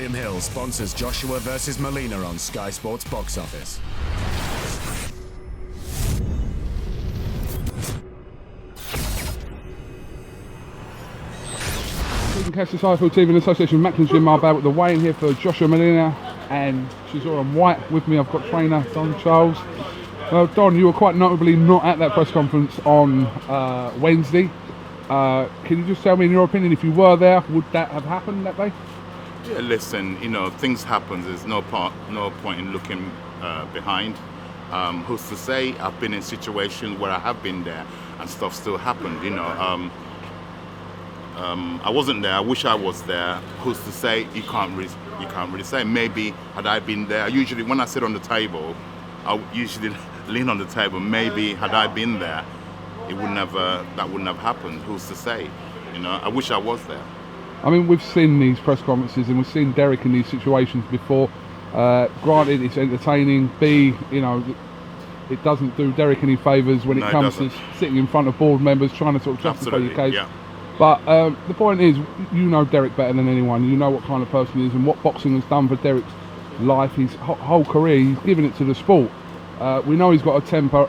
Jim Hill sponsors Joshua versus Molina on Sky Sports Box Office. CASSIUS team in association with Macklin's Gym Marbella with the weigh-in here for Joshua Molina and Chisora-Whyte. With me I've got trainer Don Charles. Don, you were quite notably not at that press conference on Wednesday. Can you just tell me, in your opinion, if you were there, would that have happened that day? Yeah, listen, things happen. There's no point in looking behind. Who's to say? I've been in situations where I have been there and stuff still happened. I wasn't there. I wish I was there. Who's to say? You can't really say. Maybe had I been there. Usually, when I sit on the table, I usually lean on the table. Maybe had I been there, that wouldn't have happened. Who's to say? I wish I was there. I mean, we've seen these press conferences and we've seen Dereck in these situations before. Granted, it's entertaining. B, it doesn't do Dereck any favours when it comes to sitting in front of board members trying to sort of justify your case. Yeah. But the point is, you know Dereck better than anyone. You know what kind of person he is and what boxing has done for Dereck's life, his whole career. He's given it to the sport. We know he's got a temper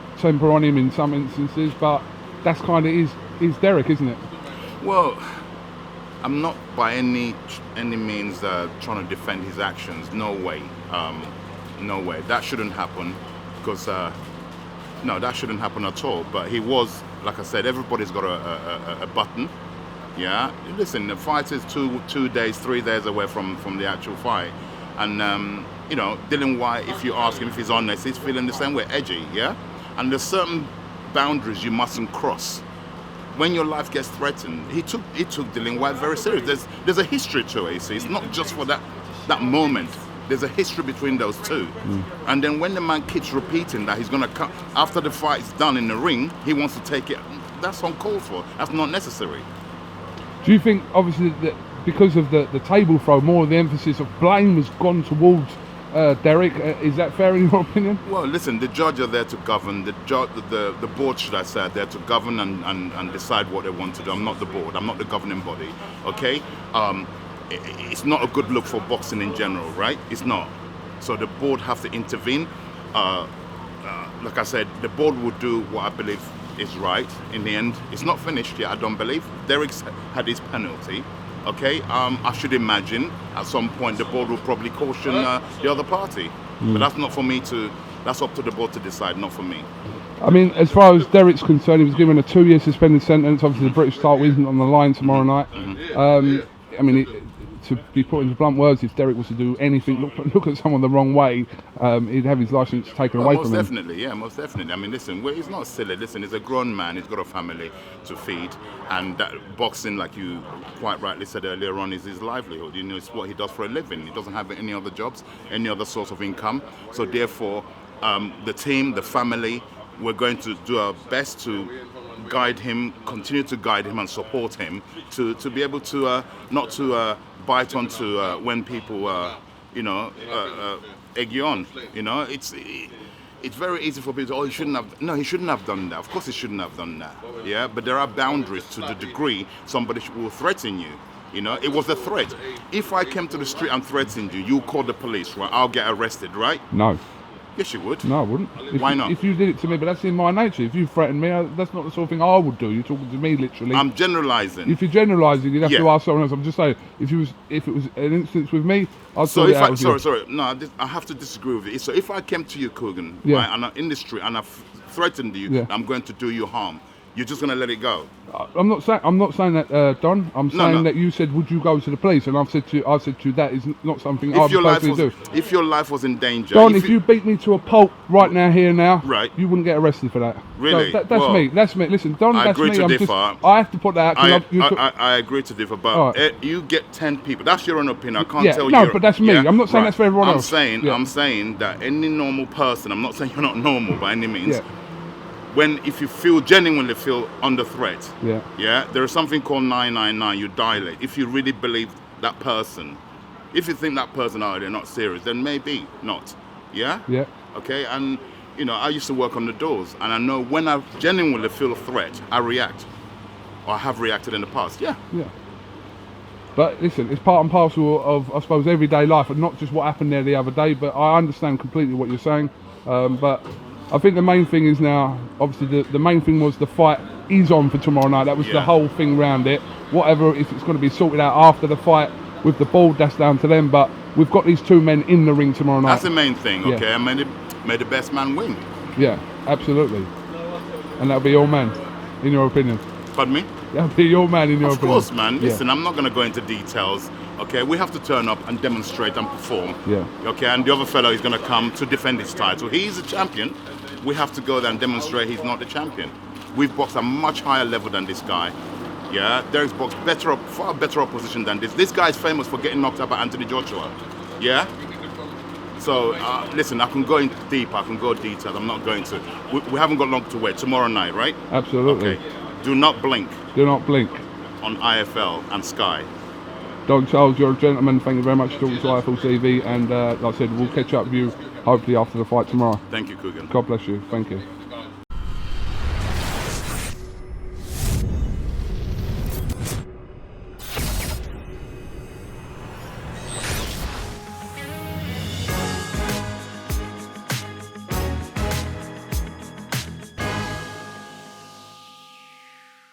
on him in some instances, but that's kind of is Dereck, isn't it? Well, I'm not by any means trying to defend his actions. No way. No way. That shouldn't happen because no, that shouldn't happen at all. But he was, like I said, everybody's got a button. Yeah. Listen, the fight is 3 days away from the actual fight, and Dillian Whyte, if you ask him if he's honest, he's feeling the same way, edgy. Yeah. And there's certain boundaries you mustn't cross. When your life gets threatened, he took Dillian Whyte very serious. There's a history to it. So it's not just for that moment. There's a history between those two. And then when the man keeps repeating that he's going to cut after the fight's done in the ring, he wants to take it. That's uncalled for. That's not necessary. Do you think, obviously, that because of the table throw, more of the emphasis of blame has gone towards Dereck? Is that fair in your opinion? Well, listen, the judge are there to govern. The board, should I say, are there to govern and decide what they want to do. I'm not the board. I'm not the governing body. Okay? It's not a good look for boxing in general, right? It's not. So the board have to intervene. Like I said, the board will do what I believe is right in the end. It's not finished yet, I don't believe. Dereck's had his penalty. Okay, I should imagine at some point the board will probably caution the other party. But that's not for me that's up to the board to decide, not for me. I mean, as far as Dereck's concerned, he was given a 2-year suspended sentence. Obviously, the British title isn't on the line tomorrow night. I mean, to be put into blunt words, if Dereck was to do anything, look at someone the wrong way, he'd have his licence taken away from him. Most definitely, yeah, most definitely. I mean, listen, he's not silly. Listen, he's a grown man. He's got a family to feed, and that boxing, like you quite rightly said earlier on, is his livelihood. It's what he does for a living. He doesn't have any other jobs, any other source of income. So therefore, the team, the family, we're going to do our best to guide him, continue to guide him and support him to be able to not to bite onto when people egg you on. It's very easy for people to, he shouldn't have done that. Of course he shouldn't have done that. Yeah, but there are boundaries to the degree somebody will threaten you. It was a threat. If I came to the street and threatened you, you call the police, right? I'll get arrested, right? No. Yes, you would. No, I wouldn't. Why not? If you did it to me, but that's in my nature. If you threaten me, that's not the sort of thing I would do. You're talking to me, literally. I'm generalising. If you're generalising, you'd have to ask someone else. I'm just saying, if it was an instance with me, I'd sort it out with you. Sorry. No, I have to disagree with you. So if I came to you, KUGAN, right, and I'm in the street and I've threatened you, I'm going to do you harm. You're just going to let it go. I'm not saying that, Don. I'm saying that you said, would you go to the police? And I've said to you that is not something I would personally do. If your life was in danger... Don, if you beat me to a pulp right now, here now, right, you wouldn't get arrested for that. Really? So that's me. That's me. Listen, Don, I that's agree me. to differ. I have to put that out. I agree to differ, but you get 10 people. That's your own opinion. I can't tell you. No, but that's me. I'm not saying that's for everyone else. I'm saying that any normal person, I'm not saying you're not normal by any means, if you genuinely feel under threat, there is something called 999. You dial it. If you really believe that person, if you think that person, they're not serious, then maybe not. Yeah. Okay. And I used to work on the doors, and I know when I genuinely feel a threat, I react, or I have reacted in the past. Yeah. But listen, it's part and parcel of, I suppose, everyday life, and not just what happened there the other day. But I understand completely what you're saying. But I think the main thing is now, obviously, the main thing was the fight is on for tomorrow night. That was the whole thing round it. Whatever, if it's going to be sorted out after the fight with the board, that's down to them. But we've got these two men in the ring tomorrow night. That's the main thing, okay? And may the best man win. Yeah, absolutely. And that'll be your man, in your opinion. Pardon me? That'll be your man, in your opinion. Of course, man. Listen, I'm not going to go into details. Okay, we have to turn up and demonstrate and perform. Yeah. Okay, and the other fellow is going to come to defend his title. He's a champion. We have to go there and demonstrate he's not the champion. We've boxed a much higher level than this guy. Yeah, Dereck's boxed far better opposition than this. This guy's famous for getting knocked out by Anthony Joshua. Yeah? So, listen, I can go in deep, I can go detailed. I'm not going to. We haven't got long to wait. Tomorrow night, right? Absolutely. Okay. Do not blink. Do not blink. On IFL and Sky. Don Charles, you're a gentleman. Thank you very much for talking to IFL TV. And like I said, we'll catch up with you hopefully after the fight tomorrow. Thank you, KUGAN. God bless you. Thank you.